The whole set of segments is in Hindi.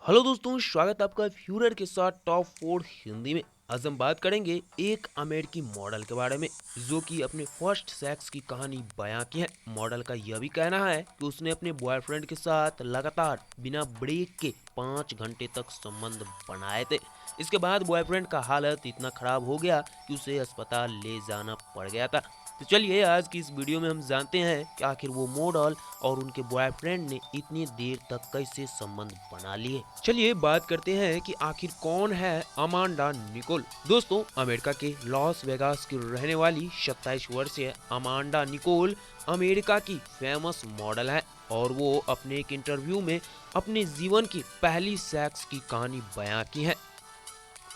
हेलो दोस्तों, स्वागत है आपका फ्यूरर के साथ टॉप 4 हिंदी में। आज हम बात करेंगे एक अमेरिकी मॉडल के बारे में जो कि अपने फर्स्ट सेक्स की कहानी बयां की है। मॉडल का यह भी कहना है कि उसने अपने बॉयफ्रेंड के साथ लगातार बिना ब्रेक के 5 घंटे तक संबंध बनाए थे। इसके बाद बॉयफ्रेंड का हालत इतना खराब हो गया कि उसे अस्पताल ले जाना पड़ गया था। तो चलिए आज की इस वीडियो में हम जानते हैं कि आखिर वो मॉडल और उनके बॉयफ्रेंड ने इतनी देर तक कैसे संबंध बना लिए। चलिए बात करते हैं कि आखिर कौन है अमांडा निकोल। दोस्तों, अमेरिका के लॉस वेगास की रहने वाली 27 वर्षीय अमांडा निकोल अमेरिका की फेमस मॉडल है और वो अपने एक इंटरव्यू में अपने जीवन की पहली सेक्स की कहानी बयां की है।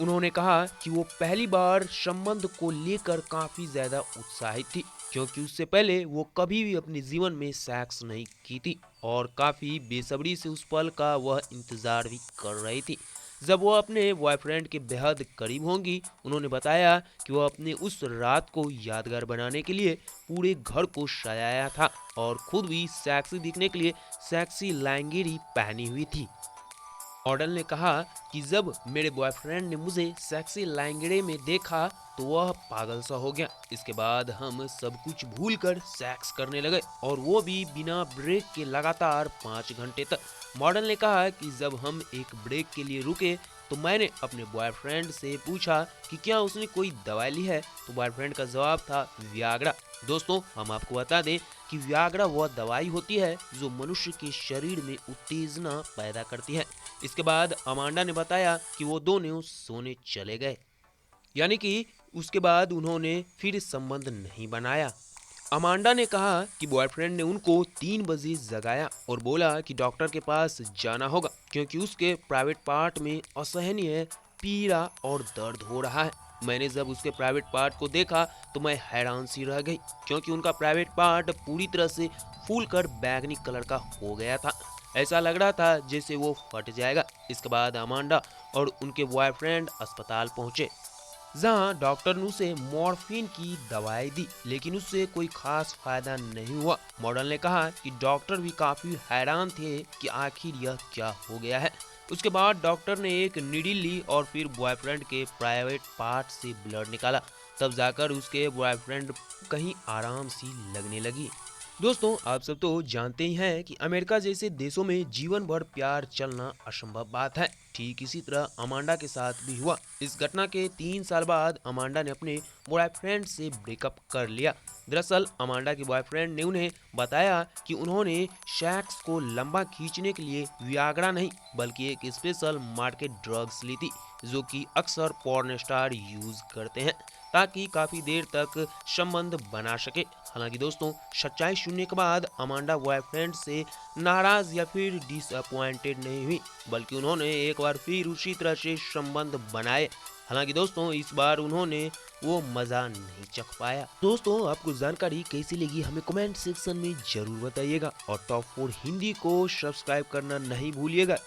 उन्होंने कहा कि वो पहली बार संबंध को लेकर काफी ज्यादा उत्साहित थी क्योंकि उससे पहले वो कभी भी अपने जीवन में सेक्स नहीं की थी और काफी बेसब्री से उस पल का वह इंतजार भी कर रही थी जब वो अपने बॉयफ्रेंड के बेहद करीब होंगी। उन्होंने बताया कि वो अपने उस रात को यादगार बनाने के लिए पूरे घर को सजाया था और खुद भी सेक्सी दिखने के लिए सेक्सी लहंगेरी पहनी हुई थी। मॉडल ने कहा कि जब मेरे बॉयफ्रेंड ने मुझे सेक्सी लैंगड़े में देखा तो वह पागल सा हो गया। इसके बाद हम सब कुछ भूलकर सेक्स करने लगे और वो भी बिना ब्रेक के लगातार 5 घंटे तक। मॉडल ने कहा कि जब हम एक ब्रेक के लिए रुके तो मैंने अपने बॉयफ्रेंड से पूछा कि क्या उसने कोई दवाई ली है, तो बॉयफ्रेंड का जवाब था वियाग्रा। दोस्तों, हम आपको बता दें कि वियाग्रा वह दवाई होती है जो मनुष्य के शरीर में उत्तेजना पैदा करती है। इसके बाद अमांडा ने बताया कि वो दोनों सोने चले गए, यानी कि उसके बाद उन्होंने फिर संबंध नहीं बनाया। अमांडा ने कहा कि बॉयफ्रेंड ने उनको 3 बजे जगाया और बोला कि डॉक्टर के पास जाना होगा क्योंकि उसके प्राइवेट पार्ट में असहनीय पीड़ा और दर्द हो रहा है। मैंने जब उसके प्राइवेट पार्ट को देखा तो मैं हैरान सी रह गई क्योंकि उनका प्राइवेट पार्ट पूरी तरह से फूल कर बैगनी कलर का हो गया था। ऐसा लग रहा था जैसे वो फट जाएगा। इसके बाद अमांडा और उनके बॉयफ्रेंड अस्पताल पहुंचे जहां डॉक्टर ने उसे मॉर्फिन की दवाई दी, लेकिन उससे कोई खास फायदा नहीं हुआ। मॉडल ने कहा कि डॉक्टर भी काफी हैरान थे कि आखिर यह क्या हो गया है। उसके बाद डॉक्टर ने एक नीडल ली और फिर बॉयफ्रेंड के प्राइवेट पार्ट से ब्लड निकाला। तब जाकर उसके बॉयफ्रेंड कहीं आराम सी लगने लगी। दोस्तों, आप सब तो जानते ही हैं कि अमेरिका जैसे देशों में जीवन भर प्यार चलना असंभव बात है। ठीक इसी तरह अमांडा के साथ भी हुआ। इस घटना के 3 साल बाद अमांडा ने अपने बॉयफ्रेंड से ब्रेकअप कर लिया। दरअसल अमांडा के बॉयफ्रेंड ने उन्हें बताया कि उन्होंने सेक्स को लंबा खींचने के लिए वियाग्रा नहीं बल्कि एक स्पेशल मार्केट ड्रग्स ली थी जो कि अक्सर पॉर्न स्टार यूज करते हैं ताकि काफी देर तक संबंध बना सके। हालांकि दोस्तों, सच्चाई सुनने के बाद अमांडा बॉयफ्रेंड से नाराज या फिर डिसअपॉइंटेड नहीं हुई बल्कि उन्होंने एक बार फिर उसी तरह से संबंध बनाए। हालांकि दोस्तों, इस बार उन्होंने वो मजा नहीं चख पाया। दोस्तों, आपको जानकारी कैसी लगी हमें कमेंट सेक्शन में जरूर बताइएगा और टॉप 4 हिंदी को सब्सक्राइब करना नहीं भूलिएगा